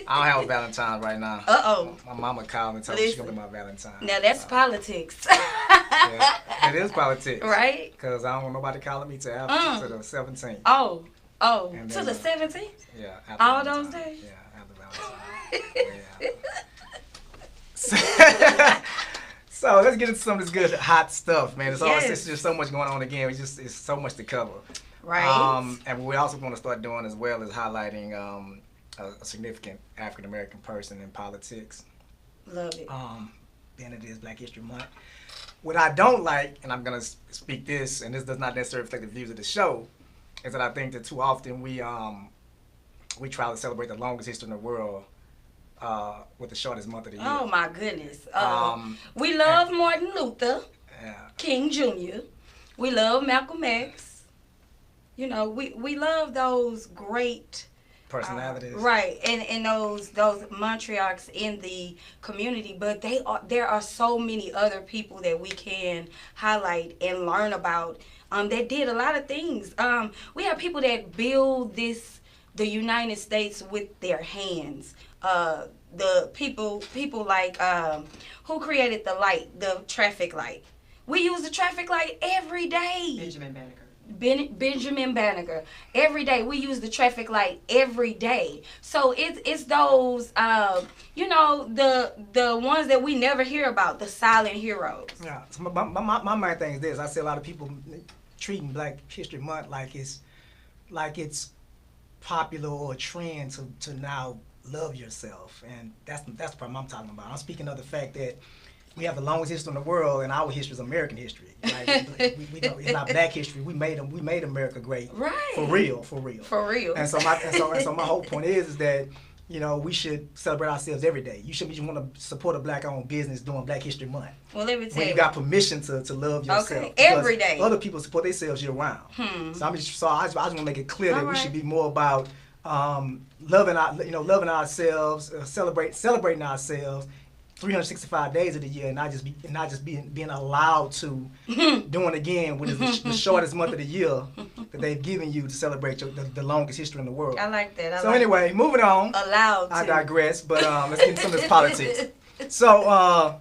I don't have a Valentine right now. Uh-oh. My mama called and told me she's going to be my Valentine. Now, that's politics. Yeah, it is politics. Right? Because I don't want nobody calling me till after to the 17th. Oh, And to then, the 17th? Yeah. After All Valentine's. those days? Yeah, after Valentine's. So let's get into some of this good hot stuff, man. It's just so much going on again. It's so much to cover. Right. And what we also want to start doing as well is highlighting a significant African American person in politics. Love it. Being it is Black History Month. What I don't like, and I'm gonna speak this, and this does not necessarily reflect the views of the show, is that I think that too often we try to celebrate the longest history in the world with the shortest month of the year. Oh my goodness. We love Martin Luther King Jr. We love Malcolm X. You know, we love those great personalities, right? And those matriarchs in the community. But there are so many other people that we can highlight and learn about that did a lot of things. We have people that build the United States with their hands. The people like who created the light, the traffic light. We use the traffic light every day. Benjamin Banneker. Every day we use the traffic light every day. So it's those the ones that we never hear about, the silent heroes. Yeah. So my main thing is this. I see a lot of people treating Black History Month like it's popular or a trend to now love yourself, and that's the problem I'm talking about. I'm speaking of the fact that we have the longest history in the world, and our history is American history. Like, we know it's not Black history. We made America great, right? For real. And so my whole point is that we should celebrate ourselves every day. You shouldn't just want to support a Black-owned business during Black History Month. Well, let me tell you. When you got permission to love yourself. Okay, every day. Other people support themselves year round. So I just want to make it clear that we should be more about loving ourselves, celebrating ourselves 365 days of the year, and not just being allowed to do it again when it's the shortest month of the year that they've given you to celebrate the longest history in the world. I like that. Anyway, moving on. Allowed to. I digress, but let's get into some of this politics. So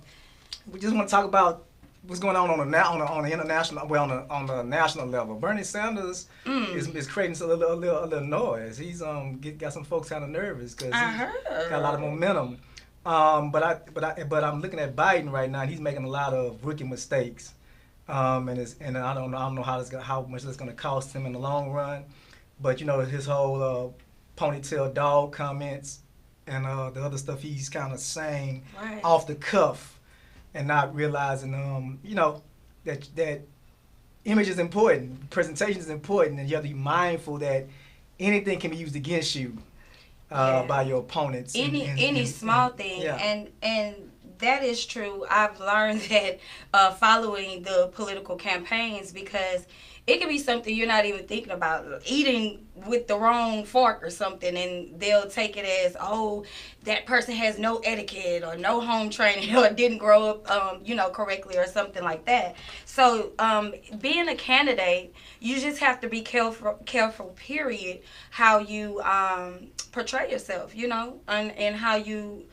we just want to talk about what's going on the international, on the national level. Bernie Sanders is creating a little noise. He's got some folks kind of nervous because he's got a lot of momentum. But I'm looking at Biden right now, and he's making a lot of rookie mistakes. And I don't know how much it's going to cost him in the long run. But his whole ponytail dog comments and the other stuff he's kind of saying off the cuff, and not realizing that image is important, presentation is important, and you have to be mindful that anything can be used against you by your opponents. Any small thing, and that is true. I've learned that following the political campaigns, because it can be something you're not even thinking about, eating with the wrong fork or something, and they'll take it as, oh, that person has no etiquette or no home training or didn't grow up, correctly or something like that. So being a candidate, you just have to be careful, period, how you portray yourself, and how you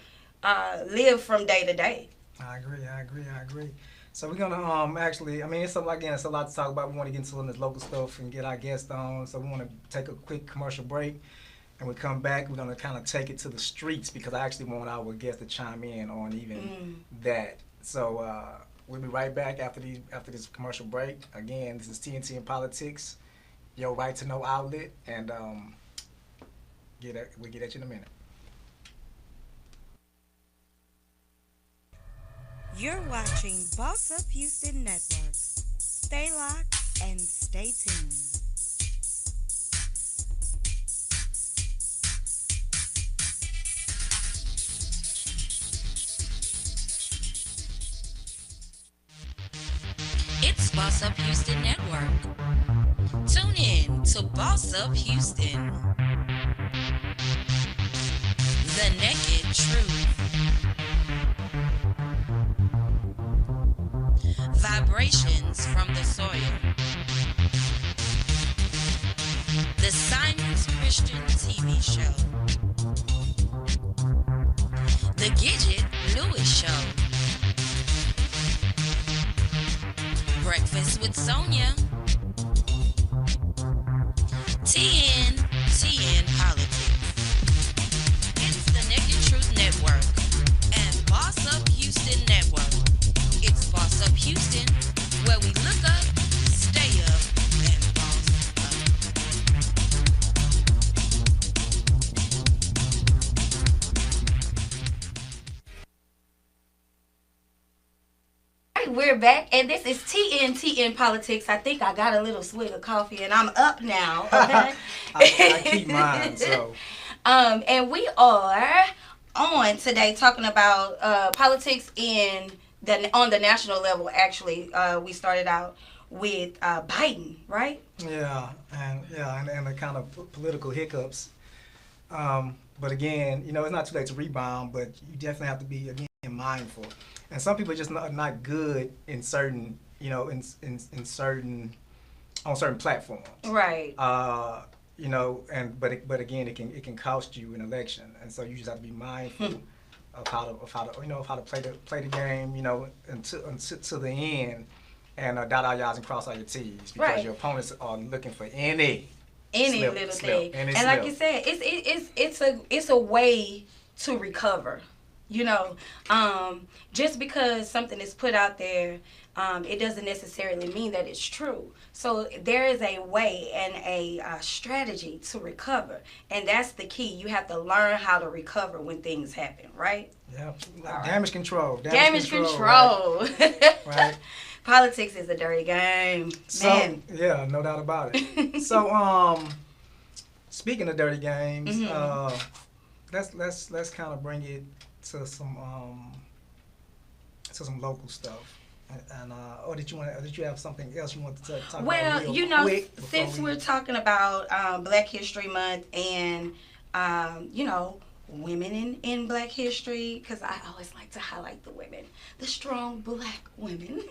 live from day to day. I agree. So we're gonna it's a lot to talk about. We want to get into some of this local stuff and get our guests on. So we want to take a quick commercial break, and we come back. We're gonna kind of take it to the streets, because I actually want our guests to chime in on even that. So we'll be right back after this commercial break. Again, this is TNTN Politics, your right to know outlet, and we'll get at you in a minute. You're watching Boss Up Houston Network. Stay locked and stay tuned. It's Boss Up Houston Network. Tune in to Boss Up Houston. The Naked Truth. Vibrations from the soil. The Simon's Christian TV show. The Gidget Lewis Show. Breakfast with Sonia. TNTN Politics. It's the Naked Truth Network and Boss Up Houston Network. It's Boss Up Houston, where we look up, stay up, and boss up. Right, we're back, and this is TNTN Politics. I think I got a little swig of coffee, and I'm up now. Okay? I keep mine, so. And we are on today talking about politics on the national level. Actually, we started out with Biden, right? Yeah, and the kind of political hiccups. But again, it's not too late to rebound, but you definitely have to be, again, mindful. And some people are just not good in certain, in certain, on certain platforms. Right. But again, it can cost you an election, and so you just have to be mindful of how to play the game, until the end, and dot our I's and cross all your T's, because your opponents are looking for any little thing. And like you said, it's a way to recover. Just because something is put out there, it doesn't necessarily mean that it's true. So there is a way and a strategy to recover, and that's the key. You have to learn how to recover when things happen, right? Yeah, damage control. Damage control. Right. Politics is a dirty game, man. Yeah, no doubt about it. So, speaking of dirty games, let's kind of bring it to some local stuff. And or did you have something else you wanted to talk about? Well, since we're talking about Black History Month and women in Black history, because I always like to highlight the women, the strong Black women.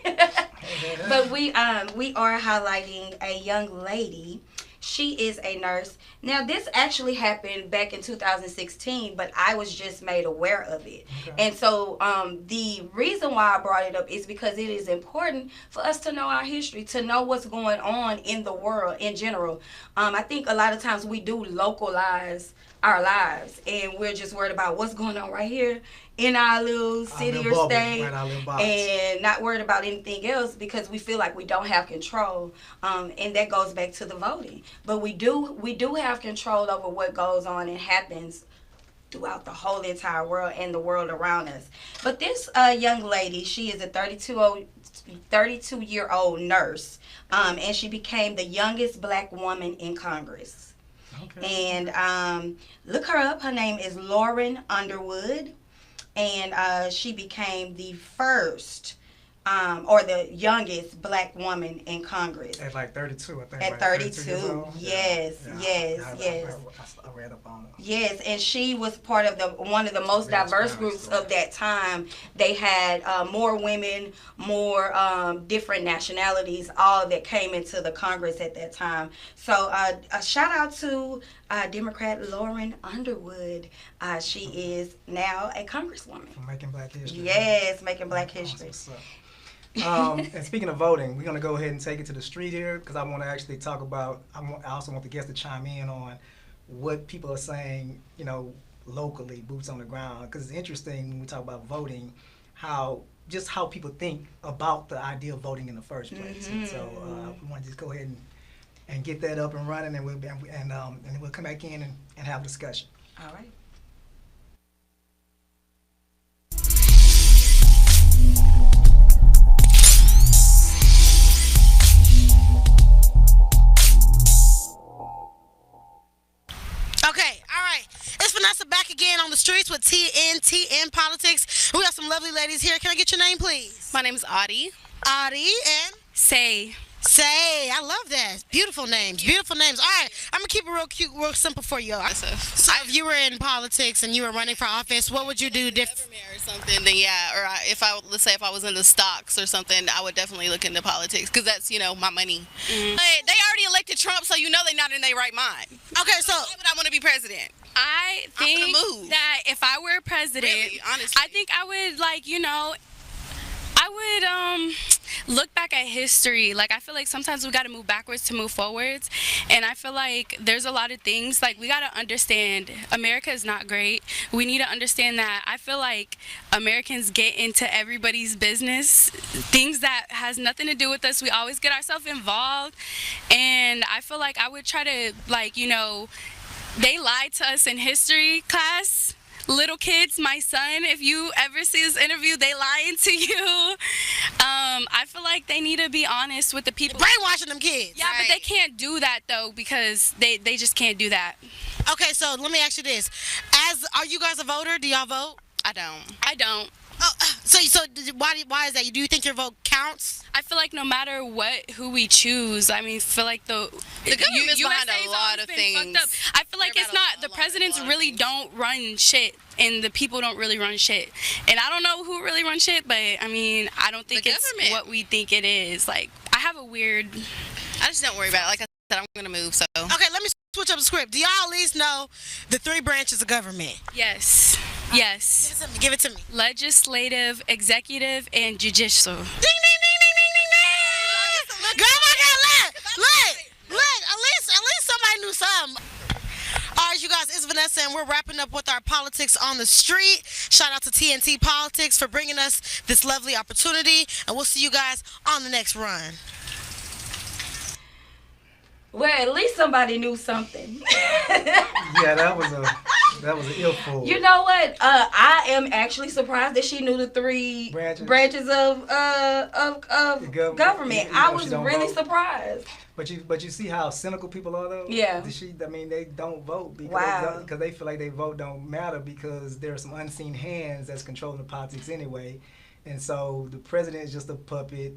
But we are highlighting a young lady. She is a nurse. Now, this actually happened back in 2016, but I was just made aware of it. Okay. And so the reason why I brought it up is because it is important for us to know our history, to know what's going on in the world in general. I think a lot of times we do localize our lives, and we're just worried about what's going on right here in our little city or state, and not worried about anything else because we feel like we don't have control. And that goes back to the voting. But we do have control over what goes on and happens throughout the whole entire world and the world around us. But this young lady, she is a 32-year-old nurse, and she became the youngest Black woman in Congress. Okay. And look her up. Her name is Lauren Underwood. And she became the first or the youngest Black woman in Congress. At like 32, I think. At 32, yes. I read up on it. Yes, and she was part of one of the most diverse groups of that time. They had more women, more different nationalities, all that came into the Congress at that time. So a shout out to Democrat Lauren Underwood. She is now a congresswoman. For making Black history. Yes, making Black history. And speaking of voting, we're going to go ahead and take it to the street here, because I want to actually talk about, I also want the guests to chime in on what people are saying, locally, boots on the ground, because it's interesting when we talk about voting, how people think about the idea of voting in the first place. Mm-hmm. And so we want to just go ahead and get that up and running, and we'll come back in and have a discussion. All right. Back again on the streets with TNTN Politics. We got some lovely ladies here. Can I get your name, please? My name is Audie. Audie and? Say. I love that. Beautiful names. Beautiful names. All right, I'm going to keep it real cute, real simple for you. So if you were in politics and you were running for office, what would you do different? Or something, then yeah. Or let's say if I was in the stocks or something, I would definitely look into politics, because that's, my money. Mm-hmm. But they already elected Trump, so they're not in their right mind. Okay, so why would I want to be president? I think that if if I were president, Really, honestly. I think I would, like, you know, I would look back at history. Like, I feel like sometimes we got to move backwards to move forwards. And I feel like there's a lot of things, like, we got to understand America is not great. We need to understand that. I feel like Americans get into everybody's business, things that has nothing to do with us. We always get ourselves involved. And I feel like I would try to, like, you know, they lied to us in history class. Little kids, my son, if you ever see this interview, they lying to you. I feel like they need to be honest with the people. Brainwashing them kids. Yeah, but they can't do that, though, because they just can't do that. Okay, so let me ask you this. Are you guys a voter? Do y'all vote? I don't. I don't. Oh, so why is that? Do you think your vote counts? I feel like no matter who we choose, I mean, feel like the government's behind USA's a lot always of been things. fucked up. I feel like They're it's about not, the presidents really don't run shit, and the people don't really run shit. And I don't know who really runs shit, but I mean, I don't think The it's government. what we think it is. Like, I have a weird... I just don't worry about it. Like I said, I'm gonna move. So Okay, let me switch up the script. Do y'all at least know the 3 branches of government? Yes. Yes. Give it to me. Legislative, executive, and judicial. Ding, ding, ding, ding, ding, ding, ding. Girl, my God, look. At least somebody knew something. All right, you guys, it's Vanessa, and we're wrapping up with our politics on the street. Shout out to TNT Politics for bringing us this lovely opportunity, and we'll see you guys on the next run. Well, at least somebody knew something. Yeah, that was an ill fool. You know what? I am actually surprised that she knew the 3 branches of government. You I know, was she don't really vote. surprised. But you see how cynical people are, though. Yeah. I mean, they don't vote Wow. because they feel like their vote don't matter because there are some unseen hands that's controlling the politics anyway, and so the president is just a puppet.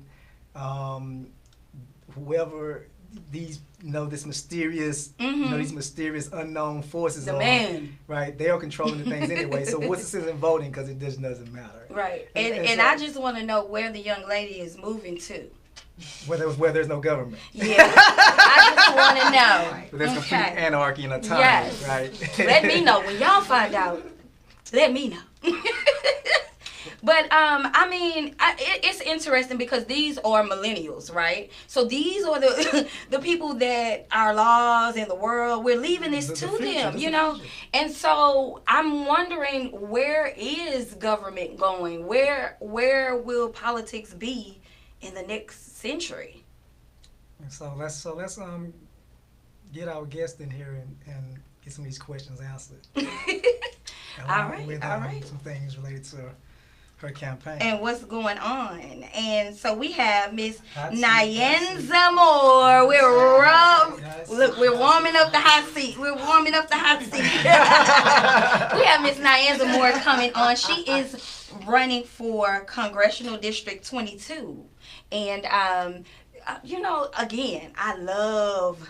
Whoever these this mysterious these mysterious unknown forces The are, man. right? They are controlling the things anyway. So what's the sense in voting because it just doesn't matter. Right. And And so- I just want to know where the young lady is moving to. Where there's no government. Yeah. I just want to know. So there's complete Okay. anarchy and autonomy, Yes. right? Let me know when y'all find out. Let me know. But I mean, it's interesting because these are millennials, right? So these are the people that our laws and the world, we're leaving this The to future, them, this you is know. the future. And so I'm wondering, where is government going? Where will politics be in the next century? And so let's get our guest in here and get some of these questions answered. All right, With all right. some things related to her campaign. And what's going on. And so we have Miss Hot seat, Nyanza Moore. Yes. Look, we're warming up the hot seat. We're warming up the hot seat. We have Miss Nyanza Moore coming on. She is running for Congressional District 22. And, you know, again, I love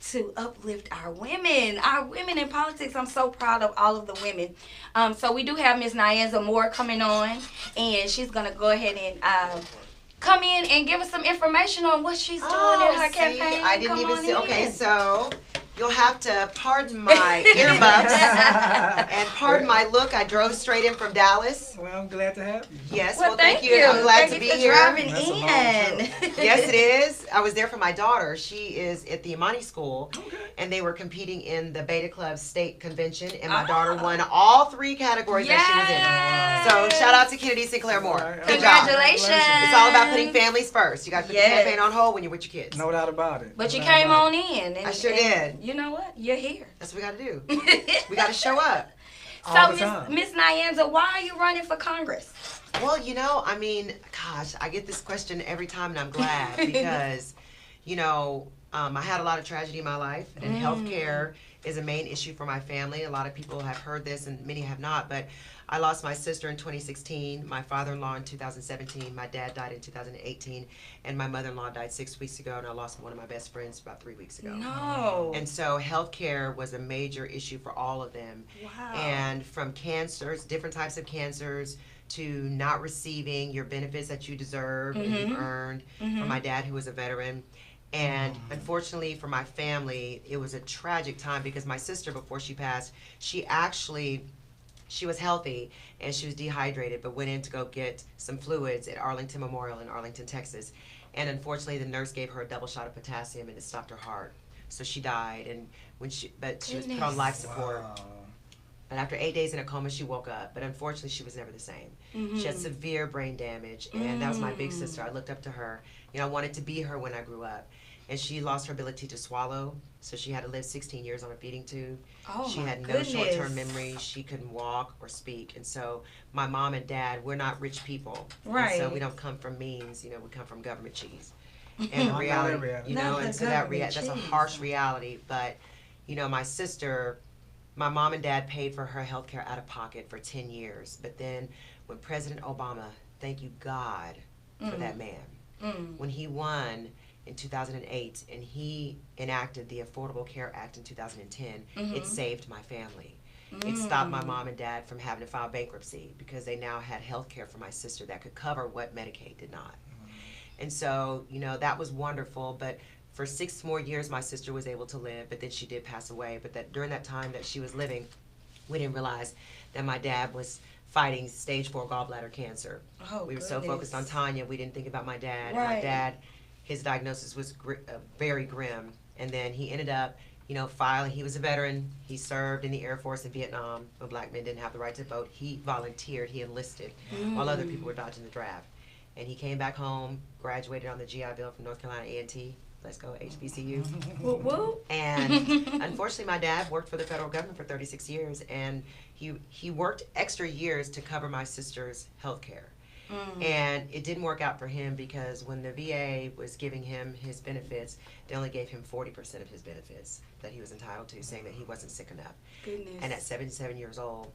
to uplift our women in politics. I'm so proud of all of the women. So we do have Ms. Nyanza Moore coming on, and she's gonna go ahead and come in and give us some information on what she's doing in her campaign. I didn't Come even on see. Okay, in. so you'll have to pardon my earbuds and pardon my look. I drove straight in from Dallas. Well, I'm glad to have you. Yes, Well, thank you. I'm glad Thank to you be for here. driving That's a long in. Yes, it is. I was there for my daughter. She is at the Imani School, and they were competing in the Beta Club State Convention, and my daughter won all 3 categories that she was in. So shout out to Kennedy Sinclair Moore. All right. Good job. Congratulations. It's all about putting families first. You got to put Yes. the campaign on hold when you're with your kids. No doubt about it. But you No doubt came about on in. And, I sure and did. You know what? You're here. That's what we got to do. We got to show up. All So, the time. Miss Nyanza, why are you running for Congress? Well, you know, I mean, gosh, I get this question every time, and I'm glad because, you know, I had a lot of tragedy in my life, and healthcare is a main issue for my family. A lot of people have heard this, and many have not, but I lost my sister in 2016, my father-in-law in 2017, my dad died in 2018, and my mother-in-law died 6 weeks ago, and I lost one of my best friends about 3 weeks ago. No. And so healthcare was a major issue for all of them. Wow. And from cancers, different types of cancers, to not receiving your benefits that you deserve and you've earned. For my dad, who was a veteran. And unfortunately for my family, it was a tragic time because my sister, before she passed, she actually She was healthy, and she was dehydrated, but went in to go get some fluids at Arlington Memorial in Arlington, Texas. And unfortunately, the nurse gave her a double shot of potassium, and it stopped her heart. So she died, and she was put on life support. Wow. And after 8 days in a coma, she woke up. But unfortunately, she was never the same. She had severe brain damage, and that was my big sister. I looked up to her. You know, I wanted to be her when I grew up. And she lost her ability to swallow, so she had to live 16 years on a feeding tube. Oh, she my had no goodness. short-term memory. She couldn't walk or speak. And so my mom and dad, we're not rich people. Right. And so we don't come from means, you know, we come from government cheese. And the Not reality, reality. you know, Not and the so that government that's a cheese. harsh reality. But, you know, my sister, my mom and dad paid for her health care out of pocket for 10 years. But then when President Obama, thank you God for that man, when he won in 2008 and he enacted the Affordable Care Act in 2010, it saved my family. It stopped my mom and dad from having to file bankruptcy because they now had health care for my sister that could cover what Medicaid did not. And so, you know, that was wonderful, but for 6 more years my sister was able to live, but then she did pass away. But that during that time that she was living, we didn't realize that my dad was fighting stage 4 gallbladder cancer. Oh, we were so focused on Tanya, we didn't think about my dad. Right. And my dad, his diagnosis was very grim, and then he ended up, you know, filing. He was a veteran. He served in the Air Force in Vietnam when black men didn't have the right to vote. He volunteered, he enlisted, while other people were dodging the draft. And he came back home, graduated on the GI Bill from North Carolina A&T. Let's go, HBCU. Whoop, whoop. And unfortunately, my dad worked for the federal government for 36 years, and he worked extra years to cover my sister's health care. And it didn't work out for him because when the VA was giving him his benefits, they only gave him 40% of his benefits that he was entitled to, saying that he wasn't sick enough. Goodness. And at 77 years old,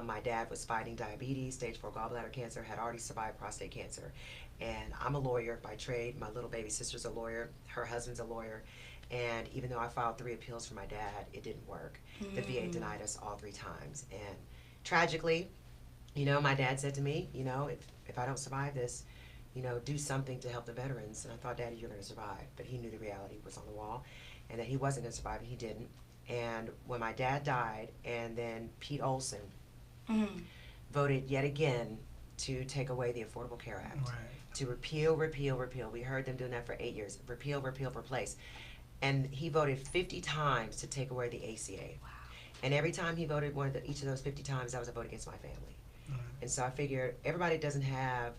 my dad was fighting diabetes, stage 4 gallbladder cancer, had already survived prostate cancer. And I'm a lawyer by trade. My little baby sister's a lawyer. Her husband's a lawyer. And even though I filed 3 appeals for my dad, it didn't work. The VA denied us all 3 times. And tragically, you know, my dad said to me, you know, if I don't survive this, you know, do something to help the veterans. And I thought, Daddy, you're going to survive. But he knew the reality was on the wall and that he wasn't going to survive, and he didn't. And when my dad died, and then Pete Olson voted yet again to take away the Affordable Care Act, to repeal. We heard them doing that for 8 years. Repeal, replace. And he voted 50 times to take away the ACA. Wow. And every time he voted each of those 50 times, that was a vote against my family. And so I figured everybody doesn't have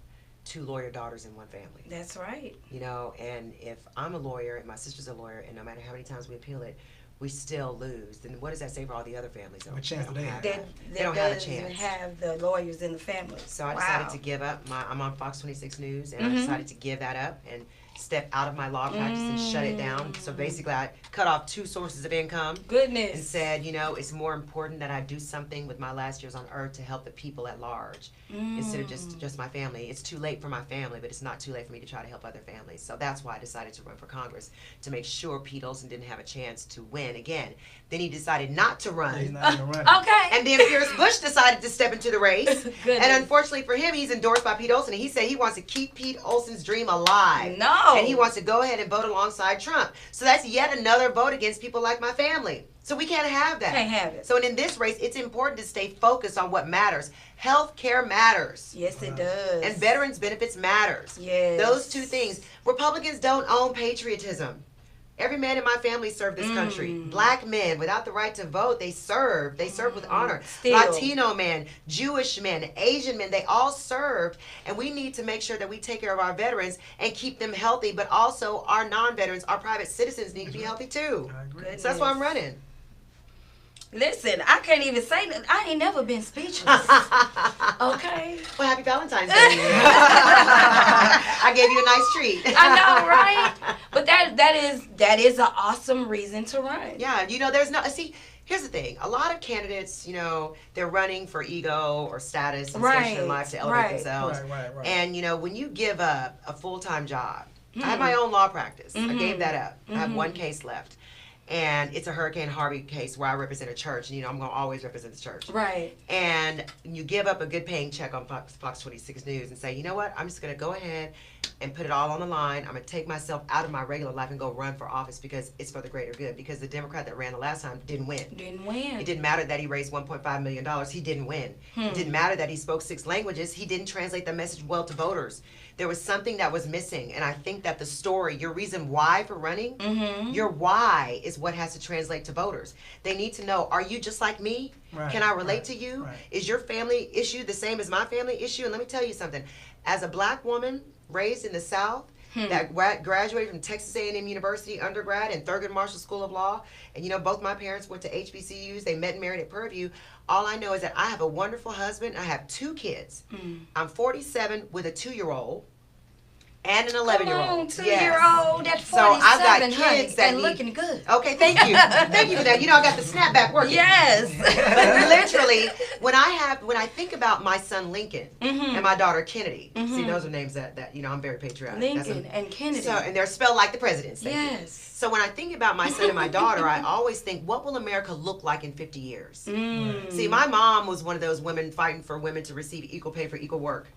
2 lawyer daughters in one family. That's right. You know, and if I'm a lawyer and my sister's a lawyer, and no matter how many times we appeal it, we still lose, then what does that say for all the other families? What chance do they have? They don't have a doesn't chance. have the lawyers in the family. So I decided to give up. I'm on Fox 26 News, and I decided to give that up and step out of my law practice and shut it down. So basically, I cut off 2 sources of income. Goodness. And said, you know, it's more important that I do something with my last years on earth to help the people at large instead of just my family. It's too late for my family, but it's not too late for me to try to help other families. So that's why I decided to run for Congress, to make sure Pete Olson didn't have a chance to win again. Then he decided not to run. He's not even running. Okay. And then Pierce Bush decided to step into the race. And unfortunately for him, he's endorsed by Pete Olson. And he said he wants to keep Pete Olson's dream alive. No. And he wants to go ahead and vote alongside Trump. So that's yet another vote against people like my family. So we can't have that. Can't have it. So in this race, it's important to stay focused on what matters. Health care matters. Yes, it does. And veterans benefits matters. Yes. Those 2 things. Republicans don't own patriotism. Every man in my family served this country. Black men, without the right to vote, they served. They served with honor. Still. Latino men, Jewish men, Asian men, they all served. And we need to make sure that we take care of our veterans and keep them healthy. But also our non-veterans, our private citizens need to be healthy too. I agree. So that's why I'm running. Listen, I can't even say that. I ain't never been speechless. Okay. Well, happy Valentine's Day. I gave you a nice treat. I know, right? But that is an awesome reason to run. Yeah, you know, here's the thing. A lot of candidates, you know, they're running for ego or status and station in life to elevate themselves. Right. And, you know, when you give up a full-time job, I have my own law practice. I gave that up. I have 1 case left. And it's a Hurricane Harvey case where I represent a church. And, you know, I'm going to always represent the church. Right. And you give up a good paying check on Fox 26 News and say, you know what, I'm just going to go ahead and put it all on the line. I'm going to take myself out of my regular life and go run for office because it's for the greater good. Because the Democrat that ran the last time didn't win. It didn't matter that he raised $1.5 million. He didn't win. It didn't matter that he spoke 6 languages. He didn't translate the message well to voters. There was something that was missing. And I think that the story, your reason why for running, your why is what has to translate to voters. They need to know, are you just like me? Right, Can I relate to you? right. Is your family issue the same as my family issue? And let me tell you something. As a black woman raised in the South, that graduated from Texas A&M University undergrad and Thurgood Marshall School of Law, and you know, both my parents went to HBCUs, they met and married at Prairie View. All I know is that I have a wonderful husband. I have 2 kids. I'm 47 with a 2-year-old and an 11-year-old. 2-year-old at 47, so I've got kids honey, that and need, looking good. Okay, thank you. Thank you for that. You know, I got the snapback working. Yes. But literally, when I think about my son Lincoln and my daughter Kennedy, see, those are names that you know, I'm very patriotic. Lincoln and Kennedy. So, and they're spelled like the presidents. Yes. So when I think about my son and my daughter, I always think, what will America look like in 50 years? See, my mom was one of those women fighting for women to receive equal pay for equal work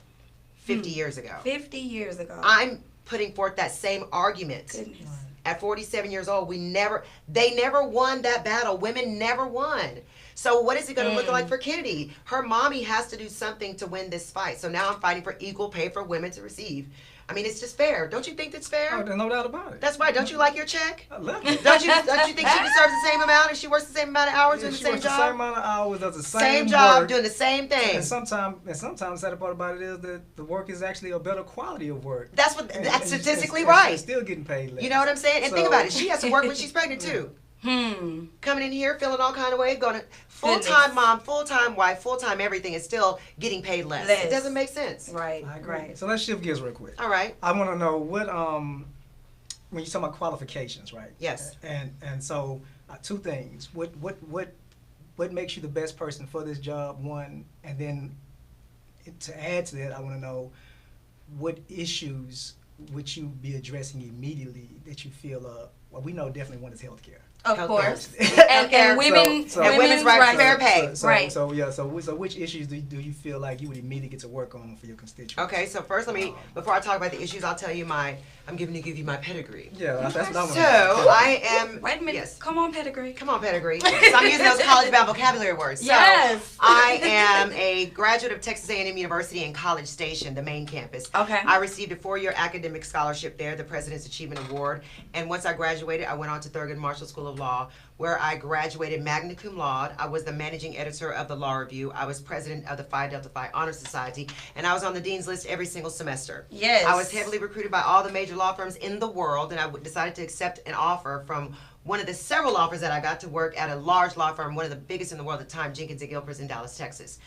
50 years ago. 50 years ago. I'm putting forth that same argument. Goodness. At 47 years old, they never won that battle. Women never won. So what is it going to look like for Kennedy? Her mommy has to do something to win this fight. So now I'm fighting for equal pay for women to receive. I mean, it's just fair. Don't you think that's fair? Oh, there's no doubt about it. That's right. Don't you like your check? I love it. Don't you think she deserves the same amount if she works the same amount of hours doing the She same works job? the same amount of hours, does the Same same job, work. doing the same thing. And sometimes the sad part about it is that the work is actually a better quality of work. That's And statistically and right. still getting paid less. You know what I'm saying? And think So- about it. She has to work when she's pregnant too. Coming in here, feeling all kind of way, going to full-time mom, full-time wife, full-time everything, is still getting paid less. It doesn't make sense. Right. I agree. Right. So let's shift gears real quick. All right. I want to know what when you talk about qualifications, right? Yes. And so 2 things. What makes you the best person for this job? One, and then to add to that, I want to know what issues would you be addressing immediately that you feel well, we know definitely one is healthcare. Of Healthcare. course. Healthcare. and women, And women's right to fair pay. Right. So which issues do you feel like you would immediately get to work on for your constituents? Okay, so first before I talk about the issues, I'll tell you I'm going to give you my pedigree. Yeah, that's what I want. So I am. Wait a minute. Yes. Come on, pedigree. Come on, pedigree. So I'm using those college-bound vocabulary words. So Yes. I am a graduate of Texas A&M University in College Station, the main campus. Okay. I received a 4-year academic scholarship there, the President's Achievement Award. And once I graduated, I went on to Thurgood Marshall School of Law, where I graduated magna cum laude. I was the managing editor of the Law Review. I was president of the Phi Delta Phi Honor Society, and I was on the dean's list every single semester. Yes. I was heavily recruited by all the major law firms in the world, and I decided to accept an offer from one of the several offers that I got to work at a large law firm, one of the biggest in the world at the time, Jenkins & Gilpers in Dallas, Texas.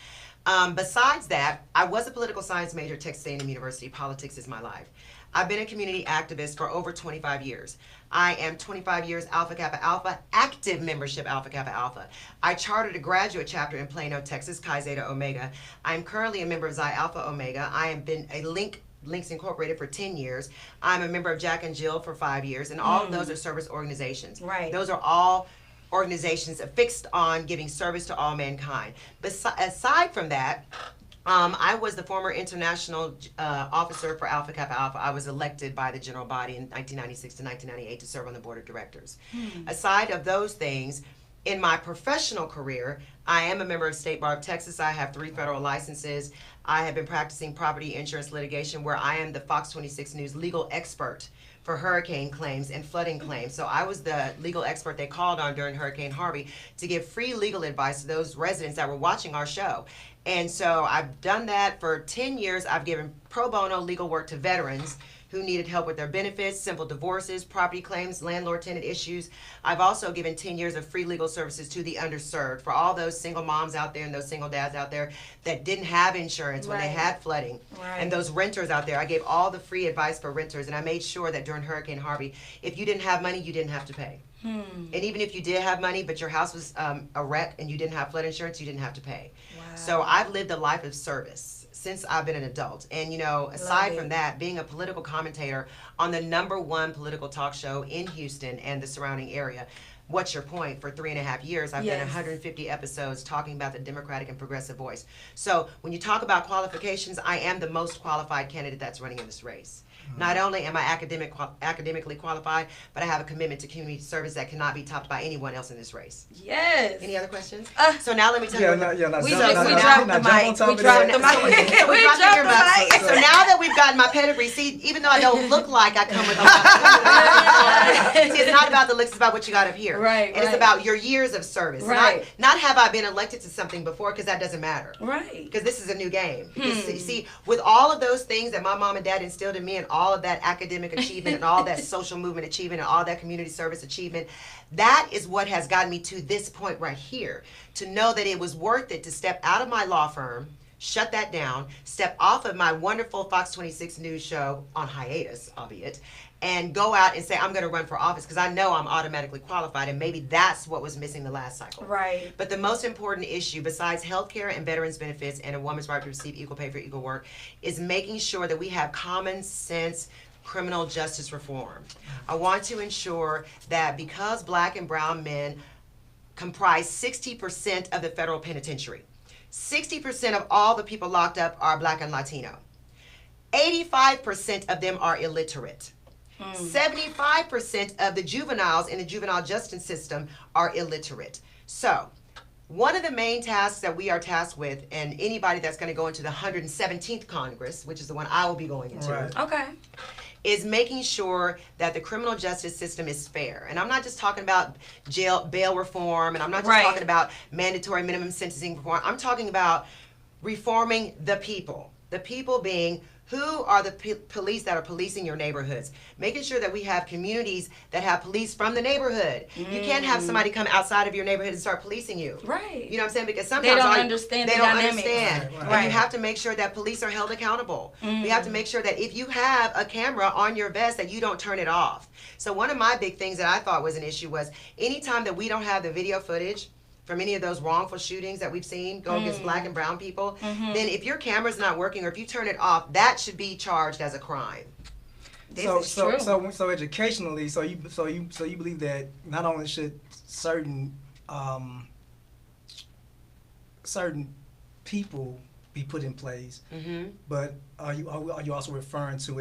Besides that, I was a political science major at Texas A&M University. Politics is my life. I've been a community activist for over 25 years. I am 25 years Alpha Kappa Alpha, active membership Alpha Kappa Alpha. I chartered a graduate chapter in Plano, Texas, Chi Zeta Omega. I'm currently a member of Xi Alpha Omega. I have been a Links Incorporated for 10 years. I'm a member of Jack and Jill for 5 years, and all of those are service organizations. Right. Those are all organizations fixed on giving service to all mankind. Aside from that, I was the former international officer for Alpha Kappa Alpha. I was elected by the general body in 1996 to 1998 to serve on the board of directors. Aside of those things, in my professional career, I am a member of State Bar of Texas. I have 3 federal licenses. I have been practicing property insurance litigation, where I am the Fox 26 News legal expert for hurricane claims and flooding claims. So I was the legal expert they called on during Hurricane Harvey to give free legal advice to those residents that were watching our show. And so I've done that for 10 years. I've given pro bono legal work to veterans who needed help with their benefits, simple divorces, property claims, landlord-tenant issues. I've also given 10 years of free legal services to the underserved, for all those single moms out there and those single dads out there that didn't have insurance when they had flooding. And those renters out there. I gave all the free advice for renters, and I made sure that during Hurricane Harvey, if you didn't have money, you didn't have to pay. And even if you did have money, but your house was a wreck and you didn't have flood insurance, you didn't have to pay. So I've lived a life of service since I've been an adult. And you know, aside from that, being a political commentator on the #1 political talk show in Houston and the surrounding area, What's Your Point for 3.5 years. I've done 150 episodes talking about the Democratic and progressive voice. So when you talk about qualifications, I am the most qualified candidate that's running in this race. Not only am I academically qualified, but I have a commitment to community service that cannot be topped by anyone else in this race. Yes. Any other questions? So now let me tell you. We dropped the mic. So now that we've gotten my pedigree, see, even though I don't look like I come with a lot of see, it's not about the looks, it's about what you got up here. Right. And it's about your years of service. Right. Not have I been elected to something before, because that doesn't matter. Right. Because this is a new game. See, with all of those things that my mom and dad instilled in me, and all of that academic achievement and all that social movement achievement and all that community service achievement, that is what has gotten me to this point right here, to know that it was worth it to step out of my law firm, shut that down, step off of my wonderful Fox 26 News show, on hiatus, albeit, and go out and say, I'm going to run for office, because I know I'm automatically qualified, and maybe that's what was missing the last cycle. Right. But the most important issue, besides health care and veterans benefits and a woman's right to receive equal pay for equal work, is making sure that we have common sense criminal justice reform. I want to ensure that because black and brown men comprise 60% of the federal penitentiary, 60% of all the people locked up are black and Latino, 85% of them are illiterate. 75% of the juveniles in the juvenile justice system are illiterate. So, one of the main tasks that we are tasked with, and anybody that's going to go into the 117th Congress, which is the one I will be going into, Okay, is making sure that the criminal justice system is fair. And I'm not just talking about bail reform, and I'm not just talking about mandatory minimum sentencing reform. I'm talking about reforming the people. The people being, who are the police that are policing your neighborhoods? Making sure that we have communities that have police from the neighborhood. You can't have somebody come outside of your neighborhood and start policing you. Right. You know what I'm saying? Because sometimes they don't understand. And you have to make sure that police are held accountable. We have to make sure that if you have a camera on your vest, that you don't turn it off. So one of my big things that I thought was an issue was anytime that we don't have the video footage from any of those wrongful shootings that we've seen go against black and brown people, then if your camera's not working or if you turn it off, that should be charged as a crime. So educationally, so you believe that not only should certain people be put in place, but are you also referring to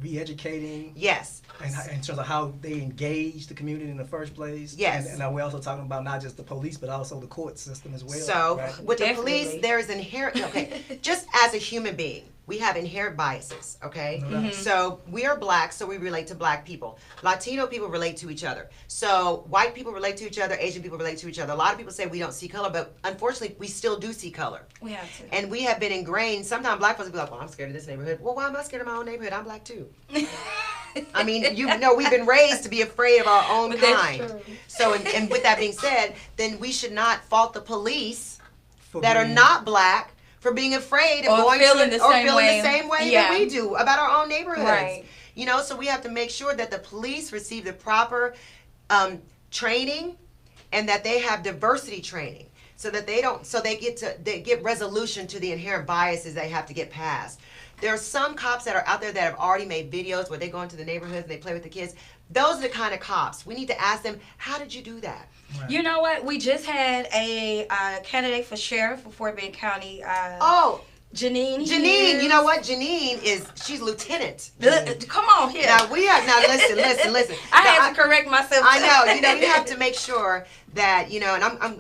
re-educating? Yes. And in terms of how they engage the community in the first place? Yes. And we're also talking about not just the police, but also the court system as well. So right? with the police, there is inherent, just as a human being, we have inherent biases, okay? So we are black, so we relate to black people. Latino people relate to each other. So white people relate to each other, Asian people relate to each other. A lot of people say we don't see color, but unfortunately, we still do see color. We have to. And we have been ingrained, sometimes black folks will be like, well, I'm scared of this neighborhood. Well, why am I scared of my own neighborhood? I'm black too. I mean, you know, we've been raised to be afraid of our own kind. So, and with that being said, then we should not fault the police that are not black for being afraid of going feeling the same way that we do about our own neighborhoods. Right. You know, so we have to make sure that the police receive the proper training and that they have diversity training so that they get resolution to the inherent biases they have to get past. There are some cops that are out there that have already made videos where they go into the neighborhoods and they play with the kids. Those are the kind of cops. We need to ask them, how did you do that? Right. You know what? We just had a candidate for sheriff for Fort Bend County. Janine. You know what? She's lieutenant. Come on here. Now listen. I had to correct myself. I know. You know, you have to make sure that, you know,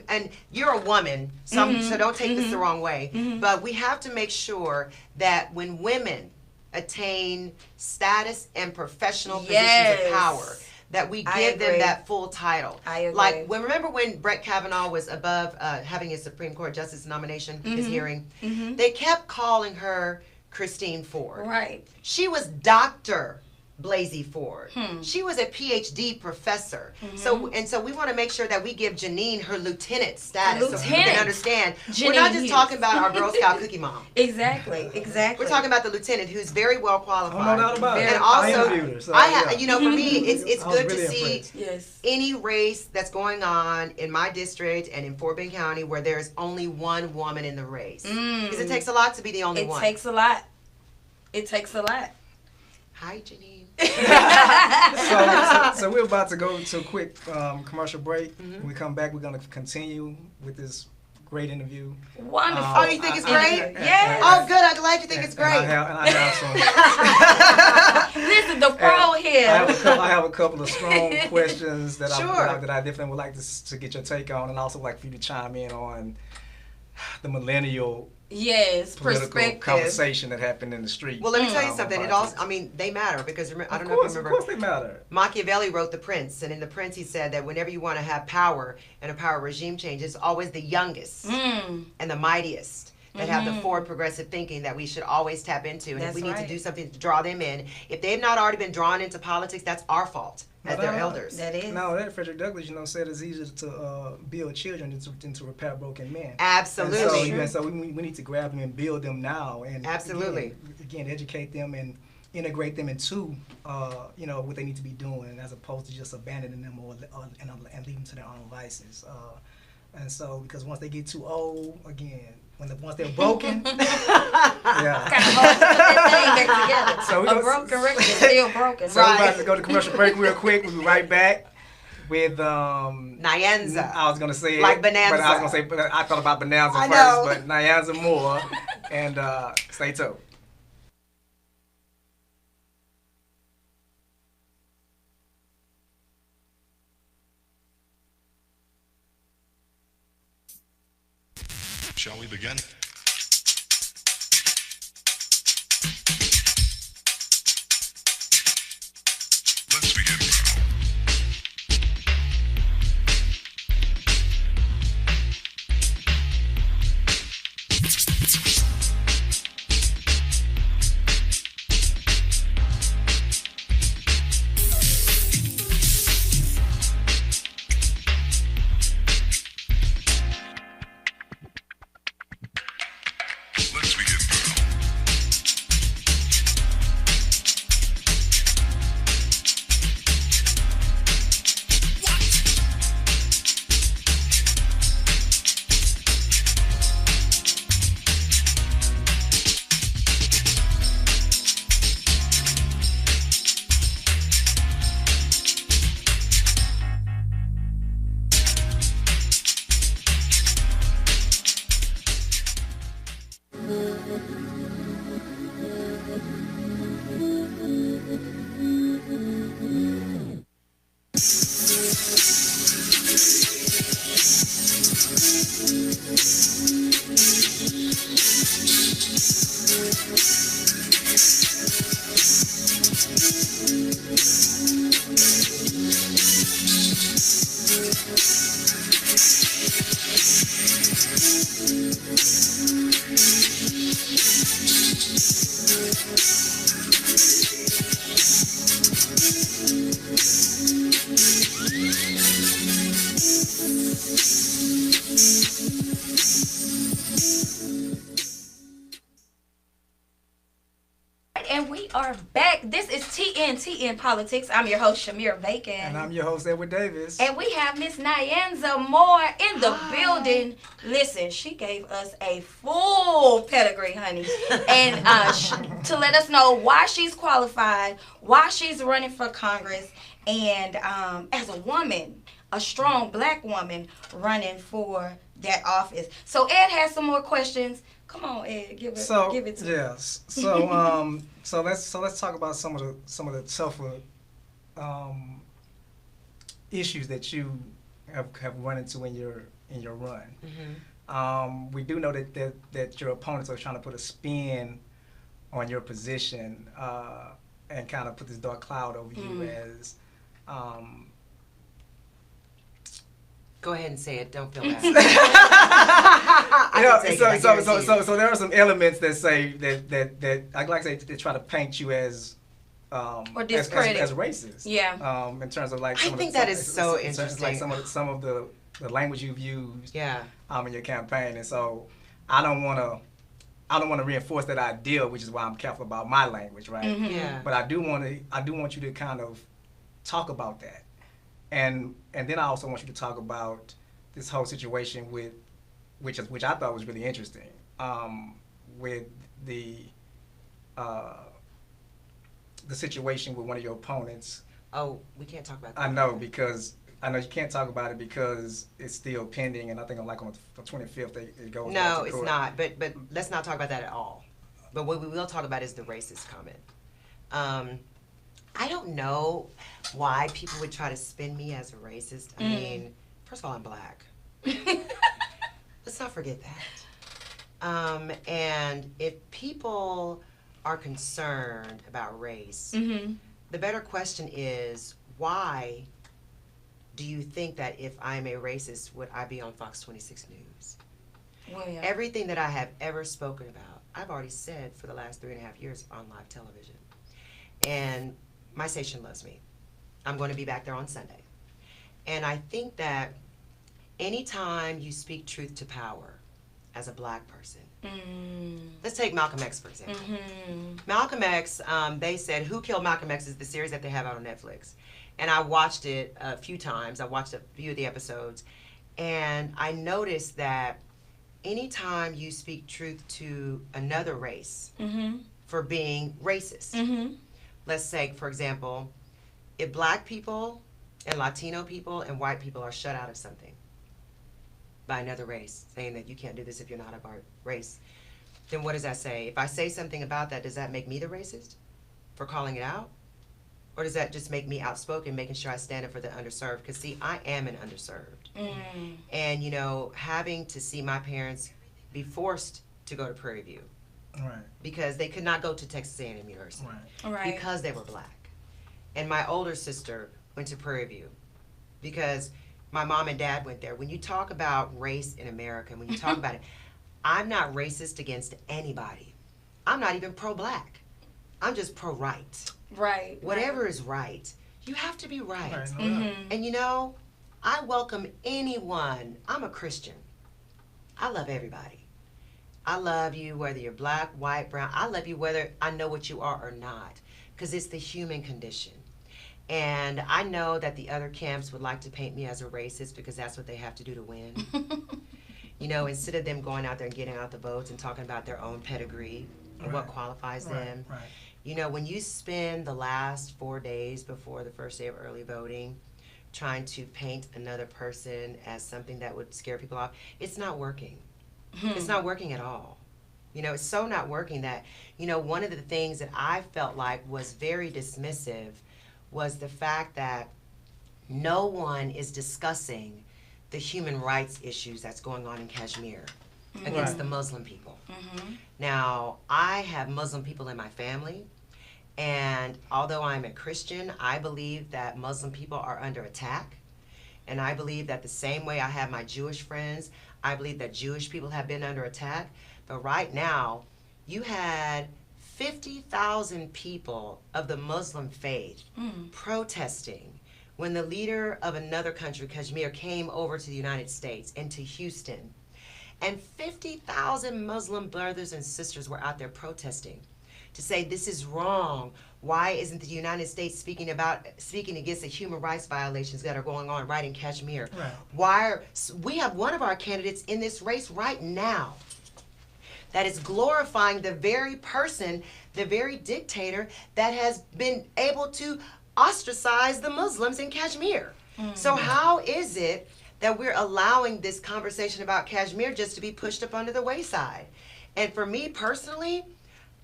and you're a woman, so don't take this the wrong way. But we have to make sure that when women attain status and professional positions of power, that we give them that full title. I agree. Like, remember when Brett Kavanaugh was above having his Supreme Court Justice nomination, his hearing? They kept calling her Christine Ford. Right. She was Dr. Blasey Ford. She was a PhD professor. So we want to make sure that we give Janine her lieutenant status so people can understand. We're not just talking about our Girl Scout cookie mom. Exactly. We're talking about the lieutenant who's very well qualified. Oh, no doubt about it. And also, yeah. you know, for me, it's good really to see any race that's going on in my district and in Fort Bend County where there's only one woman in the race. Because it takes a lot to be the only one. It takes a lot. Hi, Janine. So we're about to go to a quick commercial break. When we come back, we're going to continue with this great interview. Wonderful. Oh, you think it's great? Yes. Oh, good. I'm glad you think it's great. And I have some. Listen, the pro here. I have a couple of strong questions that Sure. that I definitely would like to get your take on, and also like for you to chime in on the millennial political perspective conversation that happened in the street. Well, let me tell you something. It also, all, I mean, they matter because I don't know if you remember. Of course they matter. Machiavelli wrote The Prince, and in The Prince he said that whenever you want to have power and a power regime change, it's always the youngest and the mightiest that have the forward progressive thinking that we should always tap into. And if we need to do something to draw them in, if they've not already been drawn into politics, that's our fault as their elders. That is. No, that Frederick Douglass, said it's easier to build children than to repair broken men. Absolutely. And so we need to grab them and build them now. And absolutely. Again, educate them and integrate them into, what they need to be doing, as opposed to just abandoning them and leave them to their own vices. And so, because once they get too old, again, once they're broken, Kind of hard to put that thing back together. So a broken record is still broken. So we're about to go to commercial break real quick. We'll be right back with Nyanza. I was gonna say like Bonanza. but I was gonna say, but I thought about Bonanza I first, know. but Nyanza more. And stay tuned. Shall we begin? Let's begin now. Let's begin now. And we are back. This is TNTN Politics. I'm your host, Shamir Bacon. And I'm your host, Edward Davis. And we have Miss Nyanza Moore in the building. Listen, she gave us a full pedigree, honey. And to let us know why she's qualified, why she's running for Congress, and as a woman, a strong black woman running for that office. So Ed has some more questions. Come on, Ed, give it to me. Yes. So let's talk about some of the tougher issues that you have run into in your run. Mm-hmm. We do know that your opponents are trying to put a spin on your position and kind of put this dark cloud over you as. Go ahead and say it. Don't feel bad. So there are some elements that say that I like to say they try to paint you as or discredit as racist. Yeah. In terms of like I think that is so interesting. Like some of the language you've used. Yeah. In your campaign, and so I don't want to reinforce that idea, which is why I'm careful about my language, right? Mm-hmm. Yeah. But I do want you to kind of talk about that. And then I also want you to talk about this whole situation with, which I thought was really interesting, with the the situation with one of your opponents. Oh, we can't talk about that. I know you can't talk about it because it's still pending, and I think on the 25th it goes. No, it's not. But let's not talk about that at all. But what we will talk about is the racist comment. I don't know why people would try to spin me as a racist. I mean, first of all, I'm black. Let's not forget that. And if people are concerned about race, the better question is, why do you think that if I'm a racist, would I be on Fox 26 News? Well, yeah. Everything that I have ever spoken about, I've already said for the last 3.5 years on live television. And my station loves me. I'm going to be back there on Sunday. And I think that anytime you speak truth to power as a black person, let's take Malcolm X, for example. Malcolm X, they said, Who Killed Malcolm X is the series that they have out on Netflix. And I watched it a few times. I watched a few of the episodes. And I noticed that anytime you speak truth to another race for being racist, let's say, for example, if black people and Latino people and white people are shut out of something by another race, saying that you can't do this if you're not of our race, then what does that say? If I say something about that, does that make me the racist for calling it out? Or does that just make me outspoken, making sure I stand up for the underserved? Because, see, I am an underserved. And, you know, having to see my parents be forced to go to Prairie View. Right. Because they could not go to Texas A&M University. Right. Because they were black. And my older sister went to Prairie View because my mom and dad went there. When you talk about race in America, when you talk about it, I'm not racist against anybody. I'm not even pro-black. I'm just pro-right. Right. Whatever is right, you have to be right. Right. And you know, I welcome anyone. I'm a Christian. I love everybody. I love you whether you're black, white, brown. I love you whether I know what you are or not, because it's the human condition. And I know that the other camps would like to paint me as a racist because that's what they have to do to win. You know, instead of them going out there and getting out the votes and talking about their own pedigree and what qualifies them. Right. You know, when you spend the last 4 days before the first day of early voting trying to paint another person as something that would scare people off, it's not working. It's not working at all. You know, it's so not working that, you know, one of the things that I felt like was very dismissive was the fact that no one is discussing the human rights issues that's going on in Kashmir against the Muslim people. Now, I have Muslim people in my family, and although I'm a Christian, I believe that Muslim people are under attack. And I believe that the same way I have my Jewish friends, I believe that Jewish people have been under attack. But right now, you had 50,000 people of the Muslim faith protesting when the leader of another country, Kashmir, came over to the United States and to Houston. And 50,000 Muslim brothers and sisters were out there protesting to say this is wrong. Why isn't the United States speaking against the human rights violations that are going on right in Kashmir? We have one of our candidates in this race right now that is glorifying the very person, the very dictator that has been able to ostracize the Muslims in Kashmir. So how is it that we're allowing this conversation about Kashmir just to be pushed up under the wayside? And for me personally,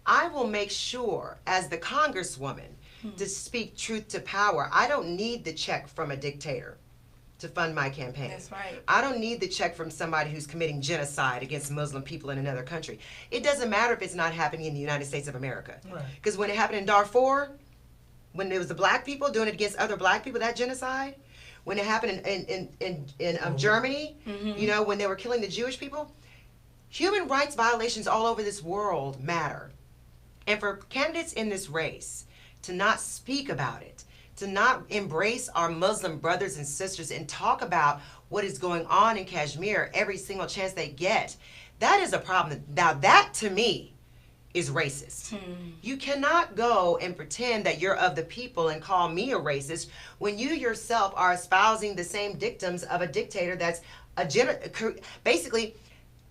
I will make sure as the Congresswoman to speak truth to power. I don't need the check from a dictator to fund my campaign. That's right. I don't need the check from somebody who's committing genocide against Muslim people in another country. It doesn't matter if it's not happening in the United States of America. Because when it happened in Darfur, when it was the black people doing it against other black people, that genocide, when it happened in Germany, you know, when they were killing the Jewish people, human rights violations all over this world matter. And for candidates in this race to not speak about it, to not embrace our Muslim brothers and sisters and talk about what is going on in Kashmir every single chance they get, that is a problem. Now that to me is racist. You cannot go and pretend that you're of the people and call me a racist when you yourself are espousing the same dictums of a dictator that's basically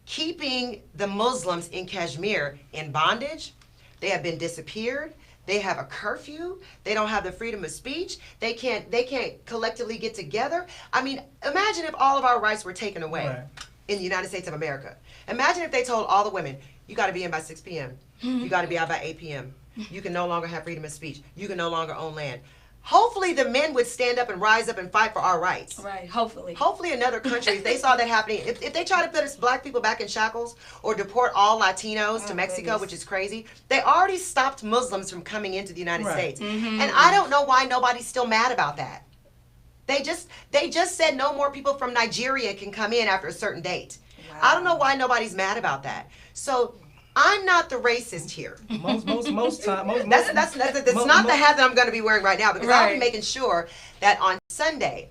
keeping the Muslims in Kashmir in bondage. They have been disappeared. They have a curfew. They don't have the freedom of speech. They can't collectively get together. I mean, imagine if all of our rights were taken away in the United States of America. Imagine if they told all the women, you got to be in by 6 p.m. You got to be out by 8 p.m. You can no longer have freedom of speech. You can no longer own land. Hopefully the men would stand up and rise up and fight for our rights. Right, hopefully. Hopefully in other countries, they saw that happening. If they try to put us black people back in shackles or deport all Latinos to Mexico, which is crazy, they already stopped Muslims from coming into the United States. And I don't know why nobody's still mad about that. They just said no more people from Nigeria can come in after a certain date. Wow. I don't know why nobody's mad about that. So I'm not the racist here. Most time. That's not the hat that I'm going to be wearing right now, because I'll be making sure that on Sunday,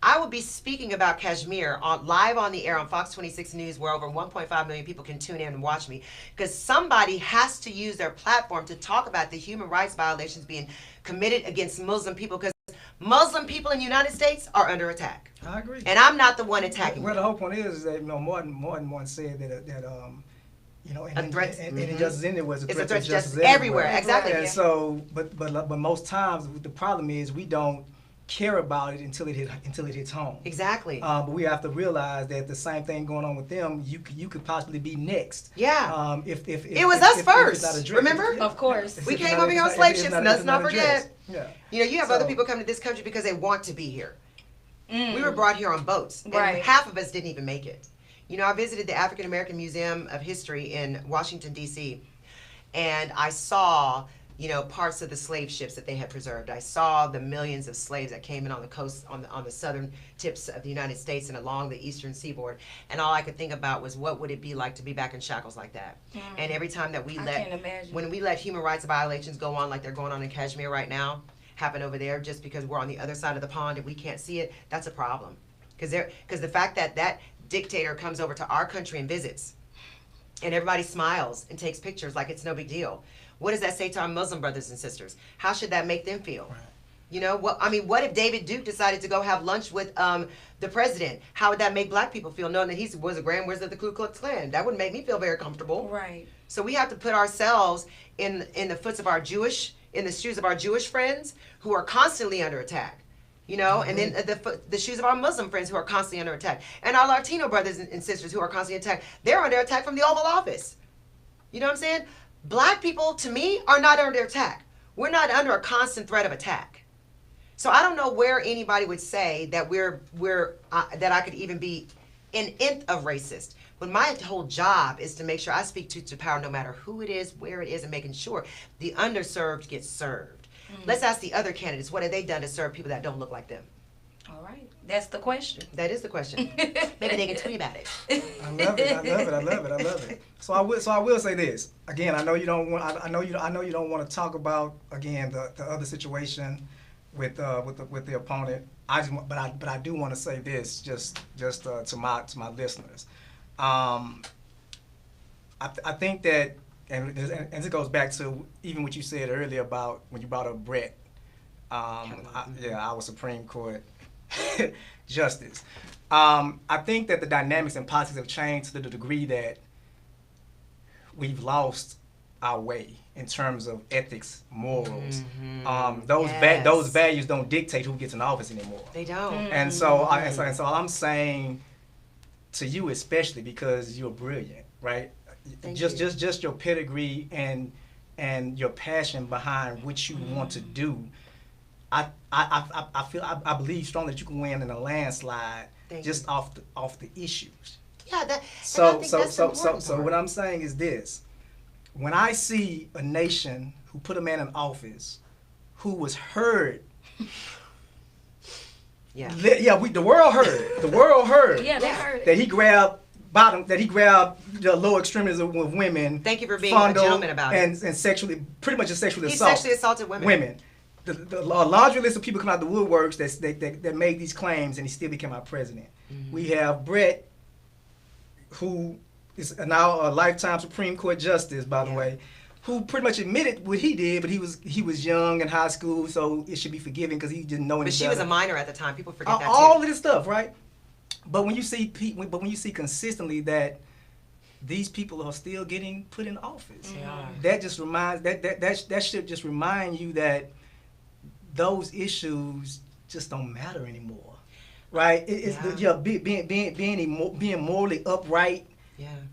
I will be speaking about Kashmir live on the air on Fox 26 News, where over 1.5 million people can tune in and watch me, because somebody has to use their platform to talk about the human rights violations being committed against Muslim people, because Muslim people in the United States are under attack. I agree. And I'm not the one attacking. Well, the whole point is that more than one said that injustice in there was a threat to justice everywhere. Exactly. And so, but most times the problem is we don't care about it until it hits home. Exactly. But we have to realize that the same thing going on with them, you could possibly be next. Yeah. If it was us first. Remember? Yeah. Of course. We came over here on slave ships. Let's not forget. Yeah. You know, you have other people come to this country because they want to be here. We were brought here on boats, and half of us didn't even make it. You know, I visited the African American Museum of History in Washington, D.C., and I saw, you know, parts of the slave ships that they had preserved. I saw the millions of slaves that came in on the coast, on the southern tips of the United States and along the eastern seaboard. And all I could think about was, what would it be like to be back in shackles like that? And every time that when we let human rights violations go on like they're going on in Kashmir right now, happen over there just because we're on the other side of the pond and we can't see it, that's a problem. Because the fact that that dictator comes over to our country and visits, and everybody smiles and takes pictures like it's no big deal. What does that say to our Muslim brothers and sisters? How should that make them feel? Right. You know, what if David Duke decided to go have lunch with the president? How would that make black people feel, knowing that he was a Grand Wizard of the Ku Klux Klan? That wouldn't make me feel very comfortable. Right. So we have to put ourselves in the shoes of our Jewish friends who are constantly under attack. You know, and then the shoes of our Muslim friends who are constantly under attack. And our Latino brothers and sisters who are constantly attacked. They're under attack from the Oval Office. You know what I'm saying? Black people, to me, are not under attack. We're not under a constant threat of attack. So I don't know where anybody would say that that I could even be an nth of racist. But my whole job is to make sure I speak to power no matter who it is, where it is, and making sure the underserved get served. Let's ask the other candidates, what have they done to serve people that don't look like them? All right. That's the question. That is the question. Maybe they can tweet about it. I love it. So I will say this. Again, I know you don't want to talk about, again, the other situation with the opponent. But I do want to say this just to my listeners. I think that, and it goes back to even what you said earlier about when you brought up Brett. Our Supreme Court justice. I think that the dynamics in politics have changed to the degree that we've lost our way in terms of ethics, morals. Those values don't dictate who gets in office anymore. They don't. And so I'm saying to you especially, because you're brilliant, right? Just your pedigree and your passion behind what you want to do. I believe strongly that you can win in a landslide off the issues. Yeah, so what I'm saying is this: when I see a nation who put a man in office who was heard. The world heard. The world heard. Yeah, they heard that he grabbed the lower extremities of women. Thank you for being a gentleman about it. And sexually He assault. sexually assaulted women. The laundry list of people come out the woodworks that made these claims, and he still became our president. We have Brett, who is now a lifetime Supreme Court justice, by the way, who pretty much admitted what he did, but he was young in high school, so it should be forgiven because he didn't know any better. But she was a minor at the time. People forget that too. All of this stuff, right? But when you see consistently that these people are still getting put in office. Mm-hmm. That just reminds that should just remind you that those issues just don't matter anymore, right? It's being morally upright,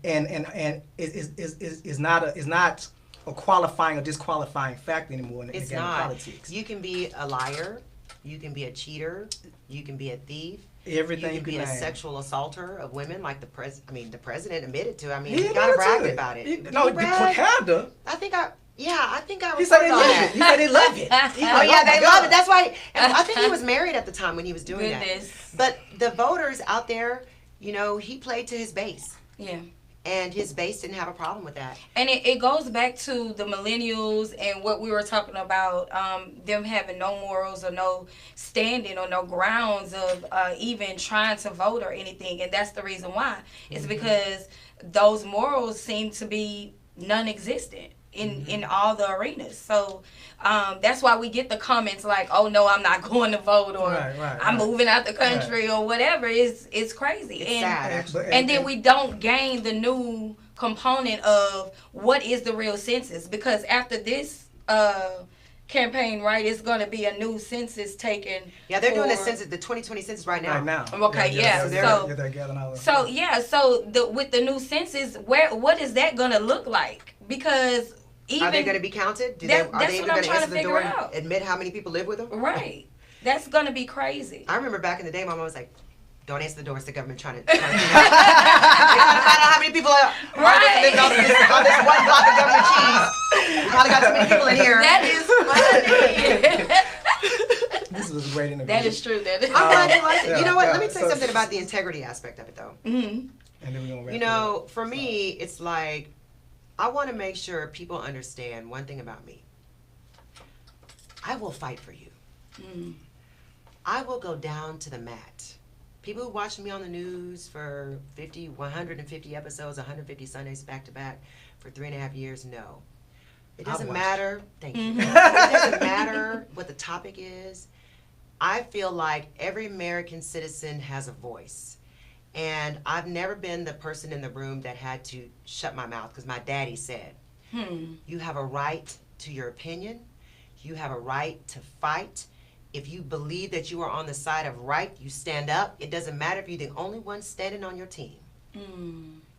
and is not a qualifying or disqualifying factor anymore in the game of politics. You can be a liar, you can be a cheater, you can be a thief. Everything you can be a name. sexual assaulter of women, like the president admitted to. I mean, He he kind of bragged admitted about it. No, kinda. I think I He was said they on love that. it. He said they love it. They love it. That's why. And I think he was married at the time when he was doing Goodness. that. But the voters out there, he played to his base. Yeah. And his base didn't have a problem with that. And it goes back to the millennials and what we were talking about, them having no morals or no standing or no grounds of even trying to vote or anything. And that's the reason why. It's because those morals seem to be non-existent in all the arenas. So that's why we get the comments like, oh, no, I'm not going to vote, or I'm moving out the country, or whatever. It's crazy. It's sad, actually. And then we don't gain the new component of what is the real census, because after this campaign, right, it's going to be a new census taken. Yeah, they're doing the census, the 2020 census right now. Okay, So with the new census, what is that going to look like? Because are they going to be counted? Are they even going to answer the door and admit how many people live with them? Right. That's going to be crazy. I remember back in the day, my mom was like, don't answer the door. It's the government trying to find out how many people are living on this one block of government cheese. We probably got too many people in here. That is funny. This was a great interview. That is true. I'm glad you liked it. You know what? Let me say something about the integrity aspect of it, though. And then we're gonna wrap it up. For me, it's like, I want to make sure people understand one thing about me. I will fight for you. I will go down to the mat. People who watch me on the news for 150 episodes, 150 Sundays back to back for 3.5 years, no. It doesn't matter. Thank you. It doesn't matter what the topic is. I feel like every American citizen has a voice. And I've never been the person in the room that had to shut my mouth, because my daddy said, you have a right to your opinion. You have a right to fight. If you believe that you are on the side of right, you stand up. It doesn't matter if you're the only one standing on your team,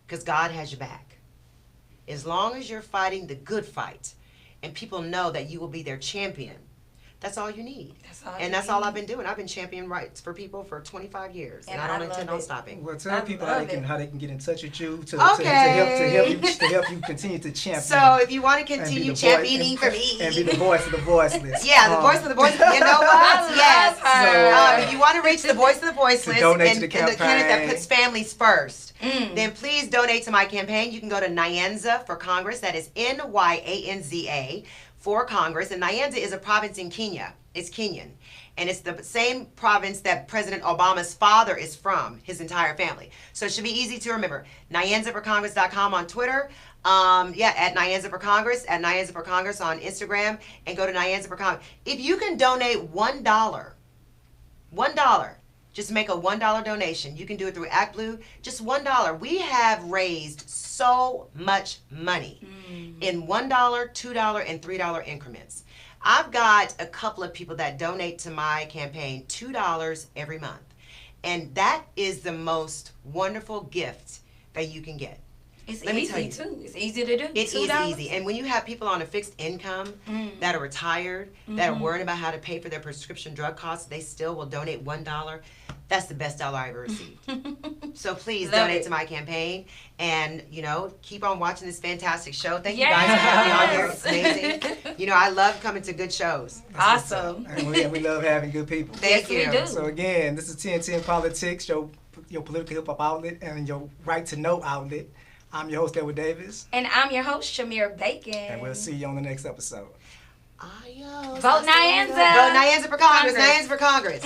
because God has your back. As long as you're fighting the good fight and people know that you will be their champion, that's all you need. That's all I've been doing. I've been championing rights for people for 25 years, and I don't intend on stopping. Well, tell people how they can get in touch with you to help you continue to champion. So if you want to continue championing for me and be the voice of the voiceless. Yeah, the voice of the voiceless. You know what? Yes. If you want to reach the voice of the voiceless and the candidate that puts families first, then please donate to my campaign. You can go to Nyanza for Congress. That is Nyanza for Congress. And Nyanza is a province in Kenya. It's Kenyan. And it's the same province that President Obama's father is from, his entire family. So it should be easy to remember. NyanzaForCongress.com on Twitter. At Nyanza for Congress, at Nyanza for Congress on Instagram, and go to Nyanza for Congress. If you can donate $1, just make a $1 donation. You can do it through ActBlue. Just $1. We have raised so much money in $1, $2, and $3 increments. I've got a couple of people that donate to my campaign $2 every month. And that is the most wonderful gift that you can get. It's easy too. It's easy to do. It is easy. And when you have people on a fixed income that are retired, that are worried about how to pay for their prescription drug costs, they still will donate $1. That's the best dollar I ever received. So please donate to my campaign, and keep on watching this fantastic show. Thank you guys for having me on here. It's amazing. I love coming to good shows. Awesome. And we love having good people. Thank you. We do. So again, this is TNTN Politics, your political hip hop outlet and your right to know outlet. I'm your host, Edward Davis. And I'm your host, Shamir Bacon. And we'll see you on the next episode. Vote Nyanza. Vote Nyanza for Congress. Nyanza for Congress.